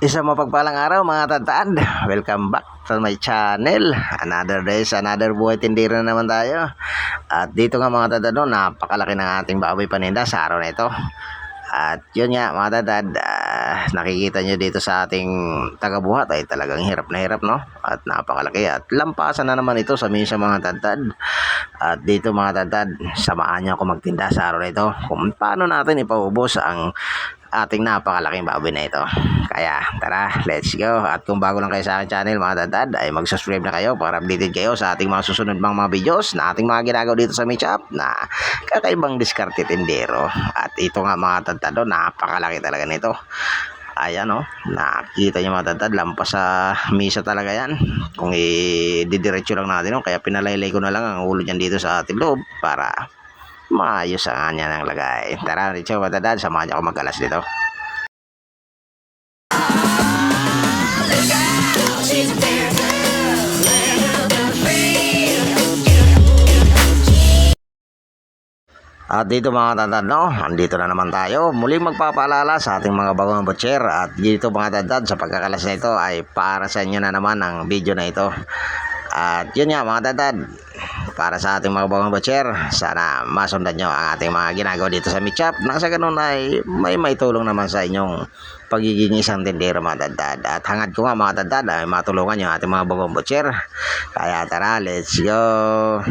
Isang mapagpalang araw mga tantad. Welcome back to my channel. Another days, another buhay tindero na naman tayo. At dito nga mga tantad, no, napakalaki ng ating baboy paninda sa araw na ito. At yun nga mga tantad, nakikita nyo dito sa ating tagabuhat ay talagang hirap na hirap, no? At napakalaki at lampasan na naman ito sa minsan mga tantad. At dito mga tantad, samahan nyo ako magtinda sa araw na ito kung paano natin ipaubos ang ating napakalaking baboy na ito. Kaya tara, let's go. At kung bago lang kayo sa aking channel mga tantad, ay mag-subscribe na kayo para updated kayo sa ating mga susunod mga videos na ating mga ginagawa dito sa Meat Shop na kakaibang diskarte tindero. At ito nga mga tantad, napakalaki talaga nito. Ayan nakikita nyo mga tantad, lampas sa misa talaga yan. Kung i-didiretso lang natin, kaya pinalaylay ko na lang ang ulo niyan dito sa ating loob para maayos ang kanya ng lagay. Tara, Richo, matandaan, samahan niyo ako magkalas dito. At dito mga tantad, andito na naman tayo. Muling magpapaalala sa ating mga bagong butcher. At dito mga tantad, sa pagkakalas na ito ay para sa inyo na naman ang video na ito. At yun nga mga tantad, para sa ating mga bagong butcher, sana masundan nyo ang ating mga ginagawa dito sa Meat Shop. Nang sa ganun ay may tulong naman sa inyong pagiging isang tindero mga tantad. At hangad ko nga mga tantad ay matulungan yung ating mga bagong butcher. Kaya tara, let's go.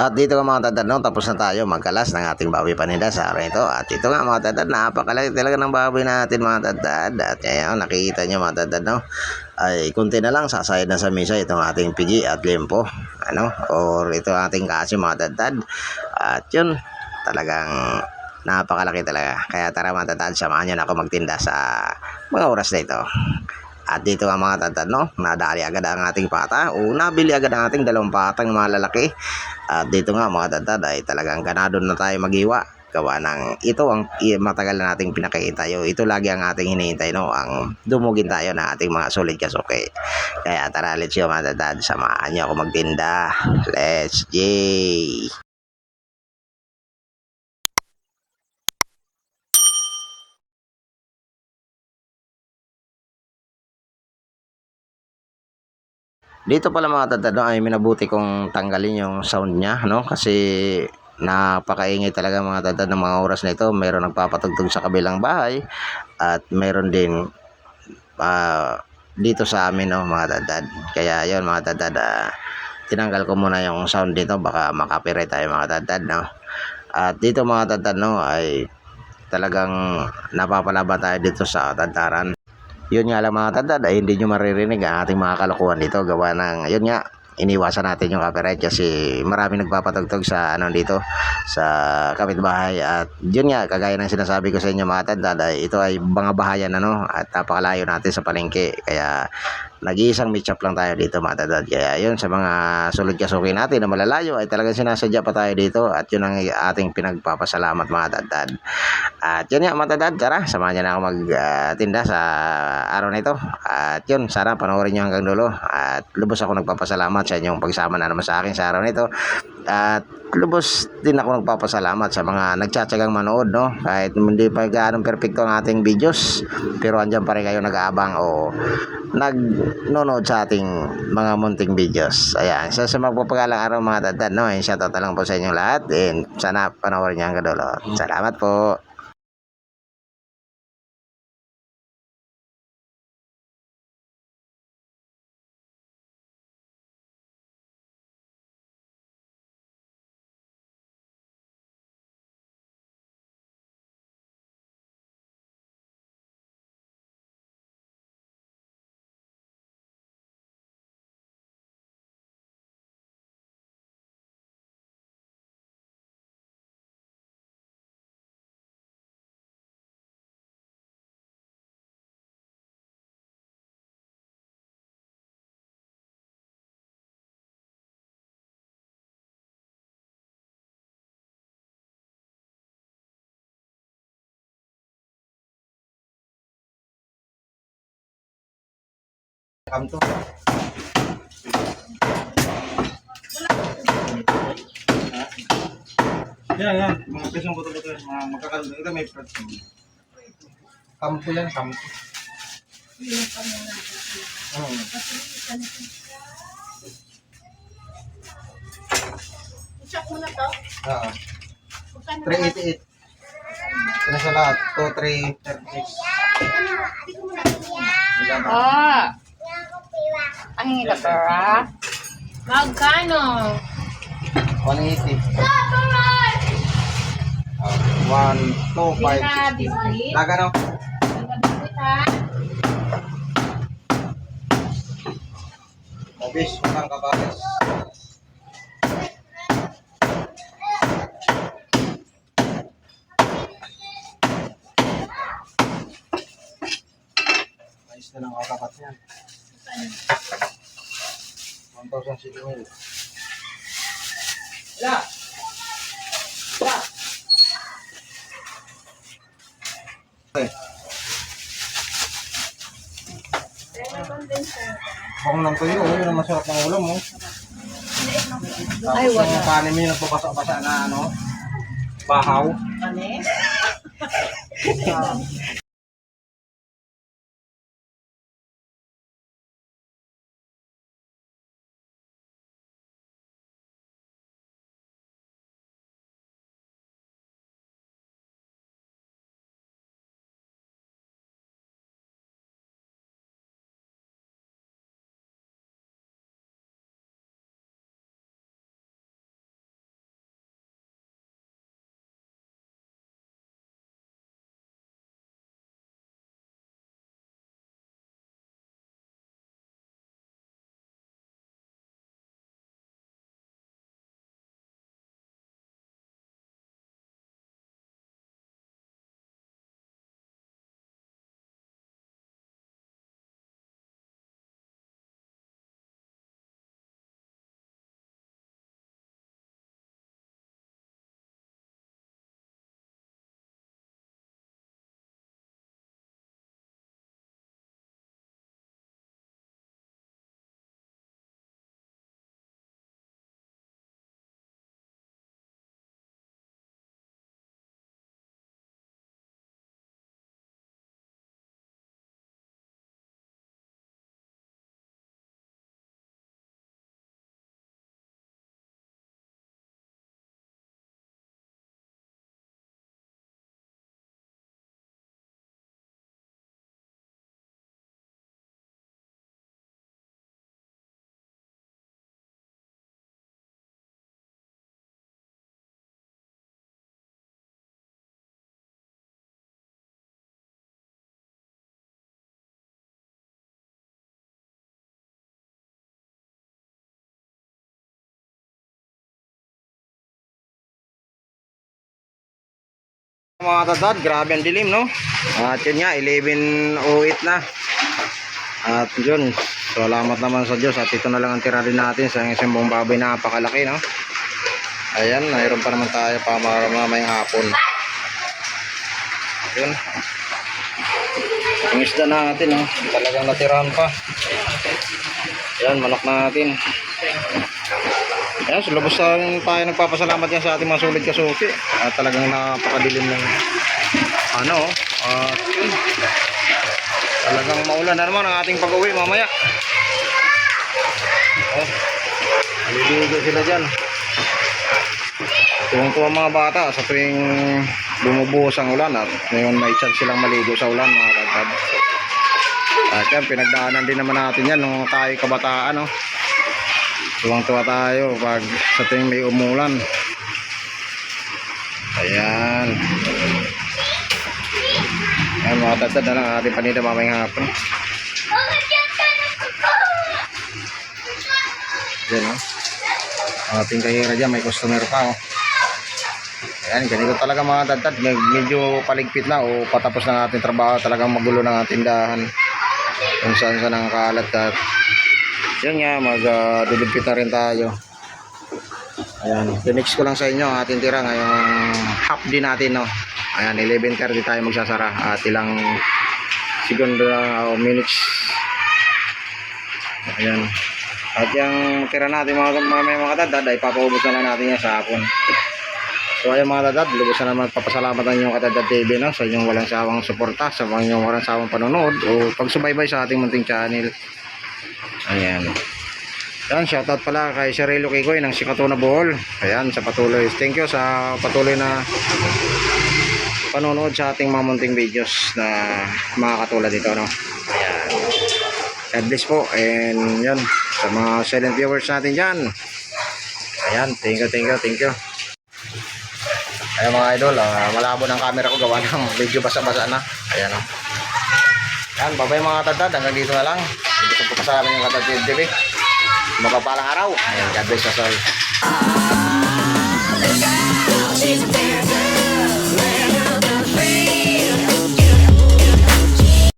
At dito nga mga tantad, tapos na tayo magkalas ng ating baboy paninda sa araw ito. At ito nga mga tantad, napakalaki talaga ng baboy natin mga tantad. At ngayon nakikita nyo mga tantad, ay kunti na lang sasayad na sa misa itong ating pigi at limpo, or ito ating kasi mga tantad. At yun, talagang napakalaki talaga. Kaya tara mga tantad, samahan nyo na ako magtinda sa mga oras na ito. At dito nga mga tatad, no, nadali agad ang ating pata o nabili agad ang ating dalawang patang malalaki. At dito nga mga tatad ay talagang ganado na tayo magiwa. Gawa ng ito ang matagal na nating pinakita yo. Ito lagi ang ating hinihintay, no, ang dumugin tayo na ating mga solid kasuke. Kaya tara, let's go mga tatad, samahan nyo ako magtinda. Let's go. Dito pala mga tatad, no, ay minabuti kong tanggalin yung sound niya, no, kasi napakaingay talaga mga tatad ng mga oras na ito. Mayroon nagpapatugtog sa kabilang bahay at mayroon din dito sa amin, no, mga tatad. Kaya yon mga tatad, tinanggal ko muna yung sound dito, baka makapiright tayo mga tatad, no. At dito mga tatad, no, ay talagang napapalaban tayo dito sa tantaran. Yun nga lang mga tandad ay hindi nyo maririnig ang ating mga kalokohan dito. Gawa ng, yun nga, iniwasan natin yung copyright kasi marami nagpapatugtog sa ano dito sa kapitbahay. At yun nga, kagaya ng sinasabi ko sa inyo mga tandad, ay ito ay mga bahayan, ano, at napakalayo natin sa palengke. Kaya nag-iisang meet up lang tayo dito mga tandad. Kaya yun, sa mga sulod kasuki natin na malalayo ay talagang sinasadya pa tayo dito. At yun ang ating pinagpapasalamat mga tandad. At yun nga mga tandad, tara, samahan niyo na ako magtinda sa araw na ito. At yun, sana panoorin niyo hanggang dulo. At lubos ako nagpapasalamat sa inyong pagsama na naman sa akin sa araw na ito. At lubos din ako nagpapasalamat sa mga nagtsatsagang manood, no. Kahit hindi pa gaano perfecto ang ating videos, pero andyan pa rin kayo nag-aabang o nagnonood sa ating mga munting videos. Ayan, sa magpapagalang araw mga tandad, no. And shoutout na lang po sa inyong lahat. And sana panoorin niyo hanggang dulo. Salamat po. Kanto. Yan. Mga presong buto-buto yan. Mga magkakaroon. Ito may presong. Kampo yan, kampo. Oo. Check mo na to. Oo. 388. 388. Ito na sa lahat. 2336. Oh. Ang hingi ka pera? Magkano? 180. 1256. Laga no? Mabis, utang kabatis. Mais na lang ako kapat yan. 1,000 mil. Wala. Wala. Okay. Bang ng tuyo, yun ang masarap ng ulam mo. Ay, Tapos wala. yung kanin mo yung nagbabasa-basa na ano, bahaw. Ano? Mga tatad, grabe ang dilim, no? At yun nga, 11:08 na. At yun, salamat naman sa Diyos. At ito na lang ang tira rin natin sa isang buong baboy na napakalaki, no? Ayan, mayroon pa naman tayo pa mamayang hapon. Yun. Ang isda natin, no? Talagang natirahan pa. Ayan, manok natin. Ayan, so lubos tayo nagpapasalamat yan sa ating mga sulit kasuki. At talagang napakadilim ng ano, yun. Talagang maulan na naman ang ating pag-uwi mamaya. Oh, naliligo sila dyan. Tuwang-tuwa mga bata sa tuwing bumubuhos ang ulan at ngayon may chance silang maligo sa ulan mga tatad. At yan, pinagdaanan din naman natin yan nung tayo kabataan, no? Tuwang-tuwa tayo pag sa tuwing may umulan. Ayan. Ayan mga tatad na lang ating paninda mamayang hapon. Ayan, no? Ating kahira dyan, may customer pa, oh. Ayan, ganito talaga mga tatad. Medyo paligpit na o patapos ng ating trabaho. Talagang magulo ng ating tindahan. Kung saan saan ang kalat at yun nga, magdudugpit na rin tayo. Ayan, tinext ko lang sa inyo ang ating tira ngayong half din natin, no? Ayan, 11:30 tayo magsasara at ilang segundo o minutes. Ayan. At yung tira natin mga tatad ay papaubos na lang natin yan sa hapon. So ayun mga tatad, lubos na naman papasalamat ang inyong Katadad TV, no? Sa inyong walang sawang suporta, sa inyong walang sawang panonood o pagsubaybay sa ating munting channel. Ayan. Yan, shoutout pala kay Sherelo Kikoy ng Sikatuna Bohol. Ayan, sa patuloy. Thank you sa patuloy na panonood sa ating mga munting videos na mga katulad dito, no? Ayan. God bless po. And yun, sa mga silent viewers natin dyan. Ayan, thank you. Ayan mga idol, malabo ng camera ko gawa ng medyo basa-basa na. Ayan, o. Ayan, babay mga tatad, hanggang dito na lang. Gusto ko pasalamat yung Katadad TV. Mapapalang araw. Ayan, God bless us all.